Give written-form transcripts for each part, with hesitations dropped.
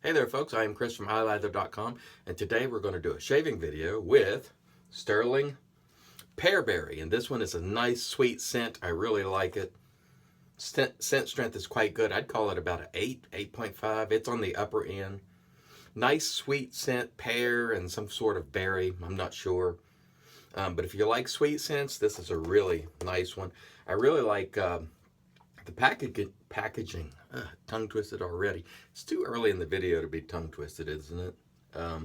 Hey there folks, I am Chris from iLather.com, and today we're going to do a shaving video with Stirling Pearberry, and this one is a nice sweet scent. I really like it. Scent strength is quite good. I'd call it about an 8.5. It's on the upper end. Nice sweet scent, pear and some sort of berry, I'm not sure. But if you like sweet scents, this is a really nice one. I really like the packaging. Tongue twisted already. It's too early in the video to be tongue twisted, isn't it? I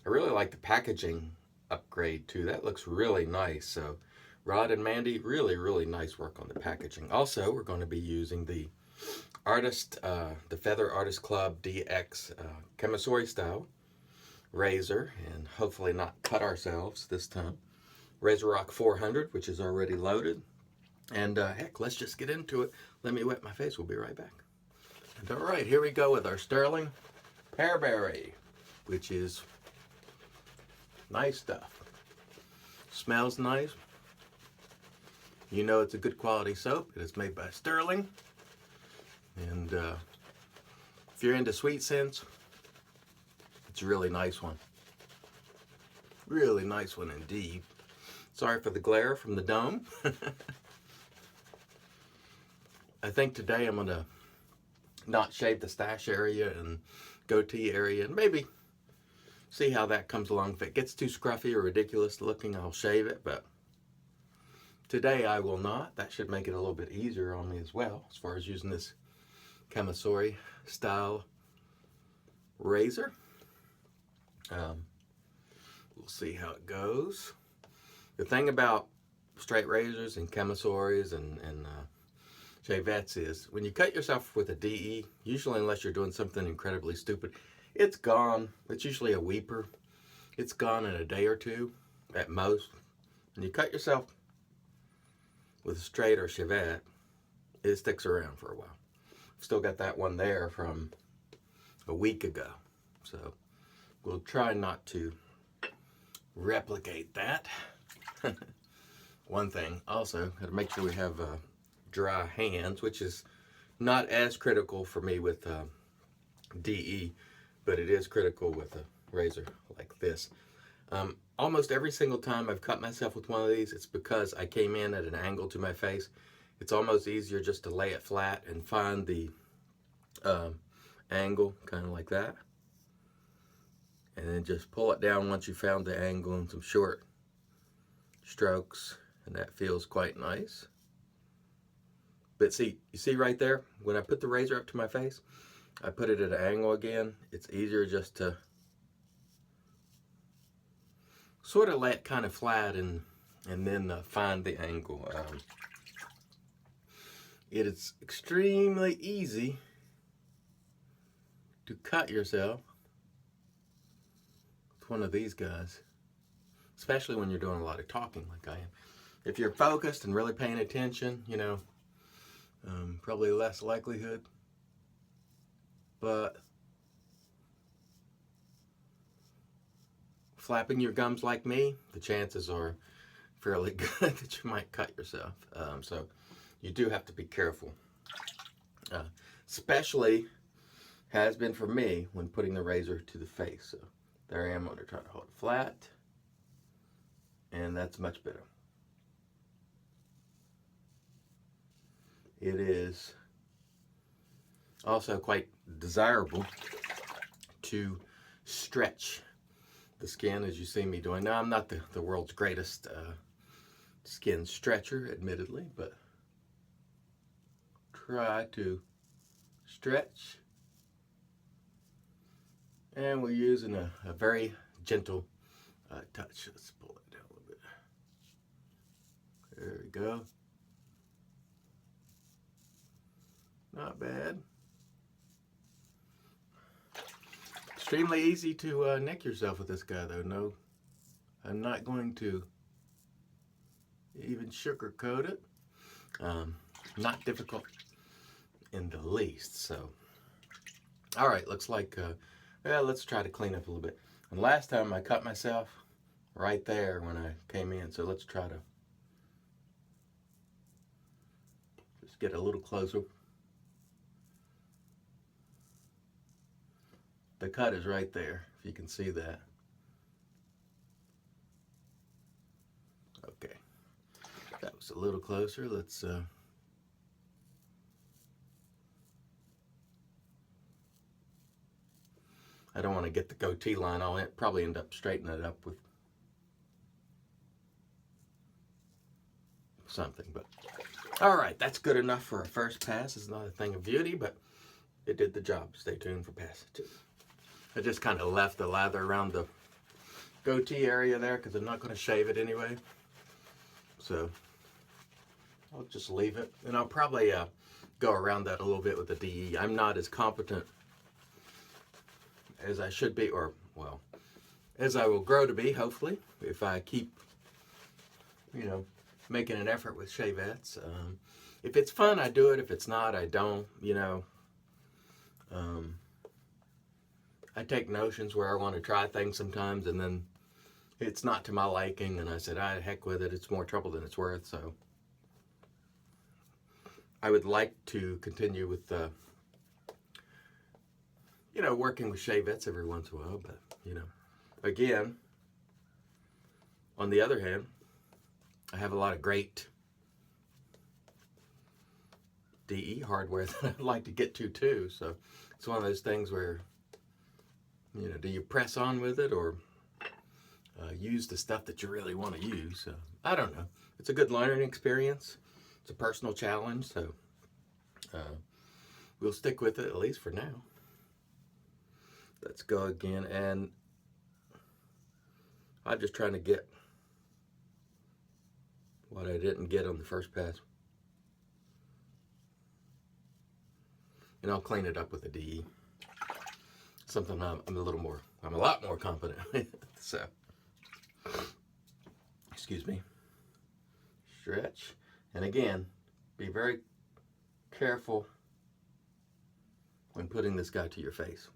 really like the packaging upgrade too. That looks really nice. So Rod and Mandy, really nice work on the packaging. Also, we're going to be using the Feather Artist Club DX Camisori style razor, and hopefully not cut ourselves this time. RazoRock 400, which is already loaded. And heck, let's just get into it. Let me wet my face. We'll be right back. And all right, here we go with our Stirling Pearberry, which is nice stuff. Smells nice. You know it's a good quality soap. It is made by Stirling. And if you're into sweet scents, it's a really nice one. Really nice one indeed. Sorry for the glare from the dome. I think today I'm going to not shave the stash area and goatee area, and maybe see how that comes along. If it gets too scruffy or ridiculous looking, I'll shave it, but today I will not. That should make it a little bit easier on me as well, as far as using this Camisori style razor. We'll see how it goes. The thing about straight razors and Camisoris and shavettes is when you cut yourself with a DE, usually unless you're doing something incredibly stupid, it's gone. It's usually a weeper. It's gone in a day or two at most. When you cut yourself with a straight or shavette, it sticks around for a while. Still got that one there from a week ago. So we'll try not to replicate that. One thing also, got to make sure we have dry hands, which is not as critical for me with DE, but it is critical with a razor like this. Almost every single time I've cut myself with one of these, it's because I came in at an angle to my face. It's almost easier just to lay it flat and find the angle, kind of like that, and then just pull it down once you found the angle, and some short strokes, and that feels quite nice. But see, you see right there, when I put the razor up to my face, I put it at an angle again. It's easier just to sort of lay it kind of flat and then find the angle. It is extremely easy to cut yourself with one of these guys, especially when you're doing a lot of talking like I am. If you're focused and really paying attention, you know, probably less likelihood, but flapping your gums like me, the chances are fairly good that you might cut yourself. So you do have to be careful. Especially has been for me when putting the razor to the face. So there I am. I'm going to try to hold it flat, and that's much better. It is also quite desirable to stretch the skin, as you see me doing. Now, I'm not the world's greatest skin stretcher, admittedly, but try to stretch. And we're using a very gentle touch. Let's pull it down a little bit. There we go. Not bad. Extremely easy to nick yourself with this guy, though. No, I'm not going to even sugarcoat it. Not difficult in the least. So, all right, looks like, well, let's try to clean up a little bit. And last time I cut myself right there when I came in. So let's try to just get a little closer. The cut is right there, if you can see that. Okay, that was a little closer. Let's I don't want to get the goatee line on it. Probably end up straightening it up with something, but all right, that's good enough for a first pass. It's not a thing of beauty, but it did the job. Stay tuned for pass 2. I just kind of left the lather around the goatee area there because I'm not going to shave it anyway. So I'll just leave it, and I'll probably go around that a little bit with the DE. I'm not as competent as I should be, or well, as I will grow to be, hopefully, if I keep, you know, making an effort with shavettes. If it's fun, I do it. If it's not, I don't, you know. I take notions where I want to try things sometimes, and then it's not to my liking, and I said, heck with it. It's more trouble than it's worth, so I would like to continue with you know, working with shavettes every once in a while, but, you know, again, on the other hand, I have a lot of great DE hardware that I'd like to get to too, so it's one of those things where, you know, do you press on with it or use the stuff that you really want to use? So, I don't know. It's a good learning experience. It's a personal challenge, so we'll stick with it, at least for now. Let's go again, and I'm just trying to get what I didn't get on the first pass. And I'll clean it up with a DE. Something I'm a lot more confident with. So, excuse me. Stretch. And again, be very careful when putting this guy to your face.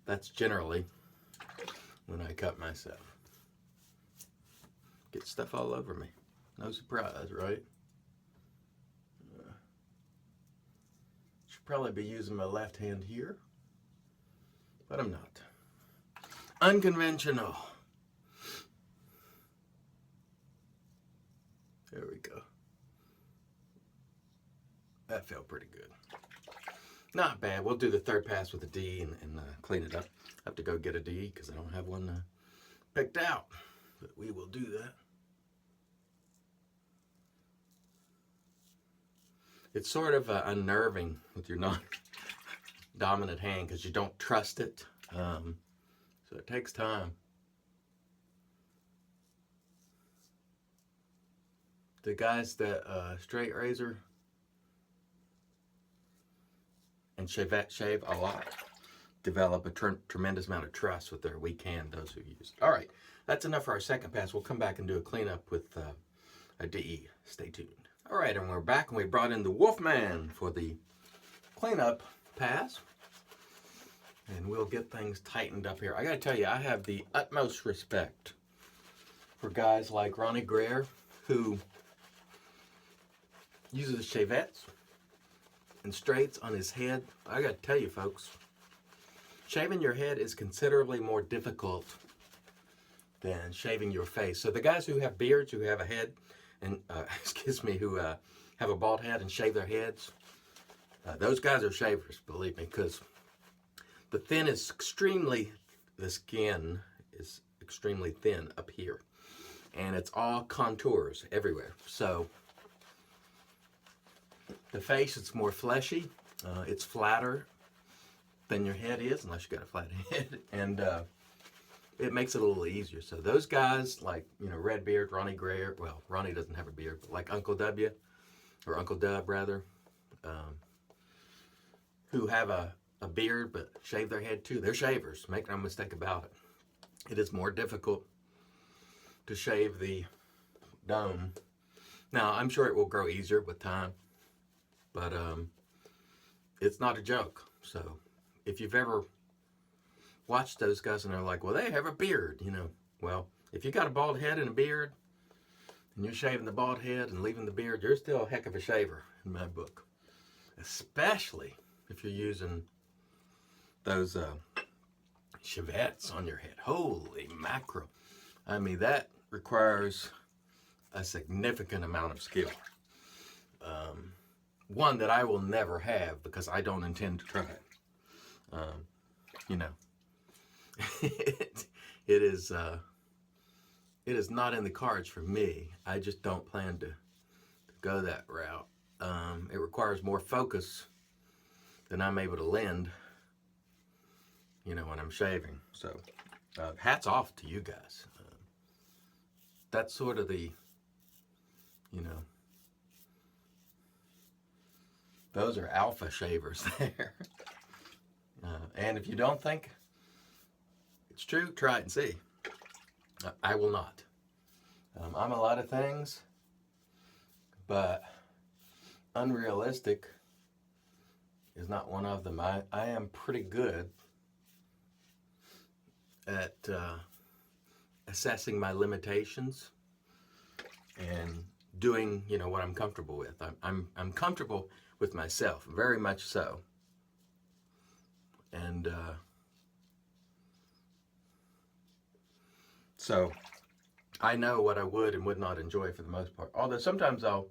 That's generally when I cut myself. Get stuff all over me. No surprise, right? Should probably be using my left hand here, but I'm not. Unconventional. There we go. That felt pretty good. Not bad. We'll do the third pass with a D and clean it up. I have to go get a D because I don't have one picked out. But we will do that. It's sort of unnerving with your non-dominant hand because you don't trust it. So it takes time. The guys that straight razor and shavette shave a lot develop a tremendous amount of trust with their weak hand, those who use it. All right, that's enough for our second pass. We'll come back and do a cleanup with a DE. Stay tuned. All right, and we're back, and we brought in the Wolfman for the cleanup pass. And we'll get things tightened up here. I gotta tell you, I have the utmost respect for guys like Ronnie Greer, who uses shavettes and straights on his head. I gotta tell you, folks, shaving your head is considerably more difficult than shaving your face. So the guys who have beards, who have a head, and excuse me, who have a bald head and shave their heads, those guys are shavers, believe me, because the skin is extremely thin up here, and it's all contours everywhere. So the face, it's more fleshy, it's flatter than your head is, unless you got a flat head, and it makes it a little easier. So those guys like, you know, Redbeard, Ronnie Greer, well, Ronnie doesn't have a beard, but like Uncle W, or Uncle Dub rather, who have a beard but shave their head too. They're shavers, make no mistake about it. It is more difficult to shave the dome. Now, I'm sure it will grow easier with time, but it's not a joke. So if you've ever watched those guys and they're like, well, they have a beard, you know. Well, if you got a bald head and a beard, and you're shaving the bald head and leaving the beard, you're still a heck of a shaver in my book. Especially if you're using those shavettes on your head. Holy mackerel. I mean, that requires a significant amount of skill. One that I will never have because I don't intend to try it. You know, it is not in the cards for me. I just don't plan to go that route. It requires more focus than I'm able to lend, you know, when I'm shaving. So hats off to you guys. That's sort of the, you know, those are alpha shavers there. And if you don't think it's true, try it and see. I will not. I'm a lot of things, but unrealistic is not one of them. I am pretty good at assessing my limitations and doing, you know, what I'm comfortable with. I'm comfortable with myself, very much so. And so I know what I would and would not enjoy for the most part. Although sometimes I'll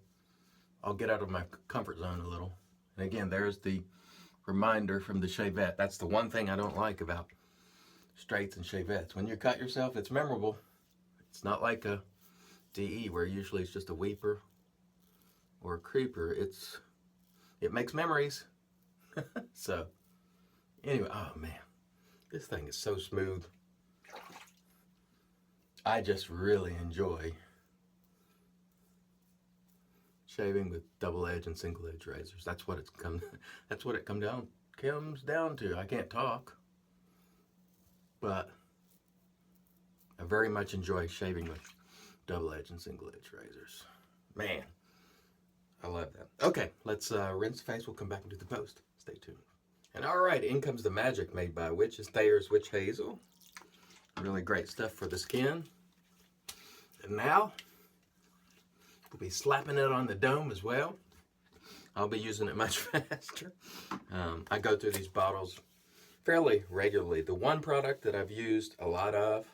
get out of my comfort zone a little. And again, there's the reminder from the shavette. That's the one thing I don't like about straights and shavettes. When you cut yourself, it's memorable. It's not like a DE where usually it's just a weeper or a creeper. It makes memories. So anyway, oh man, this thing is so smooth. I just really enjoy shaving with double edge and single edge razors. That's what it comes down to. I can't talk, but I very much enjoy shaving with double edge and single edge razors. Man, I love that. Okay, let's rinse the face. We'll come back and do the post. Stay tuned. And all right, in comes the magic made by Witch's Thayers Witch Hazel. Really great stuff for the skin. And now, we'll be slapping it on the dome as well. I'll be using it much faster. I go through these bottles fairly regularly. The one product that I've used a lot of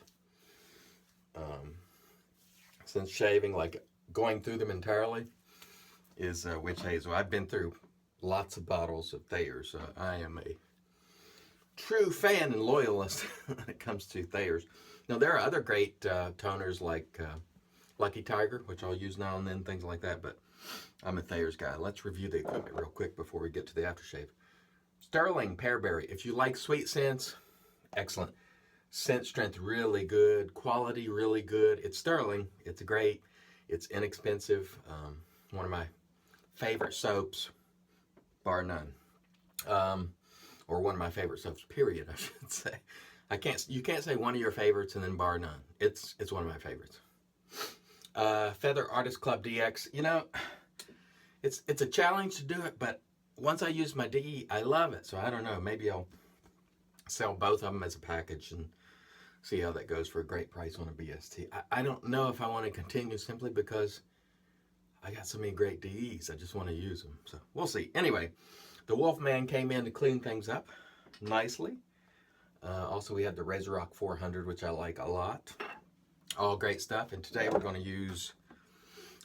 since shaving, like going through them entirely, is Witch Hazel. I've been through lots of bottles of Thayers. I am a true fan and loyalist when it comes to Thayers. Now, there are other great toners like Lucky Tiger, which I'll use now and then, things like that, but I'm a Thayers guy. Let's review the equipment real quick before we get to the aftershave. Sterling Pearberry. If you like sweet scents, excellent. Scent strength really good. Quality really good. It's Sterling. It's great. It's inexpensive. One of my favorite soaps, bar none. Or one of my favorite soaps, period, I should say. You can't say one of your favorites and then bar none. It's one of my favorites. Feather Artist Club DX. You know, it's a challenge to do it, but once I use my DE, I love it. So I don't know. Maybe I'll sell both of them as a package and see how that goes for a great price on a BST. I don't know if I want to continue simply because I got so many great DEs. I just want to use them. So we'll see. Anyway, the Wolfman came in to clean things up nicely. Also, we had the RazoRock 400, which I like a lot. All great stuff. And today we're going to use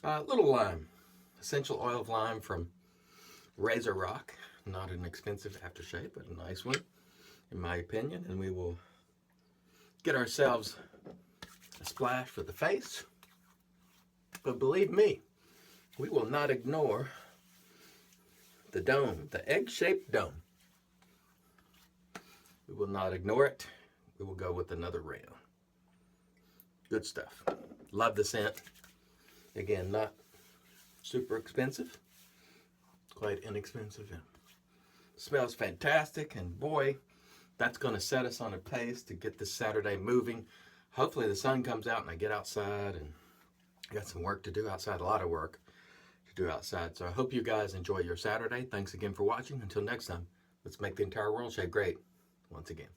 a little lime. Essential oil of lime from RazoRock. Not an expensive aftershave, but a nice one, in my opinion. And we will get ourselves a splash for the face. But believe me, we will not ignore the dome, the egg-shaped dome. We will not ignore it. We will go with another round. Good stuff. Love the scent. Again, not super expensive. Quite inexpensive. And smells fantastic. And boy, that's going to set us on a pace to get this Saturday moving. Hopefully the sun comes out and I get outside, and I got some work to do outside, a lot of work to do outside. So I hope you guys enjoy your Saturday. Thanks again for watching. Until next time, let's make the entire world shave great once again.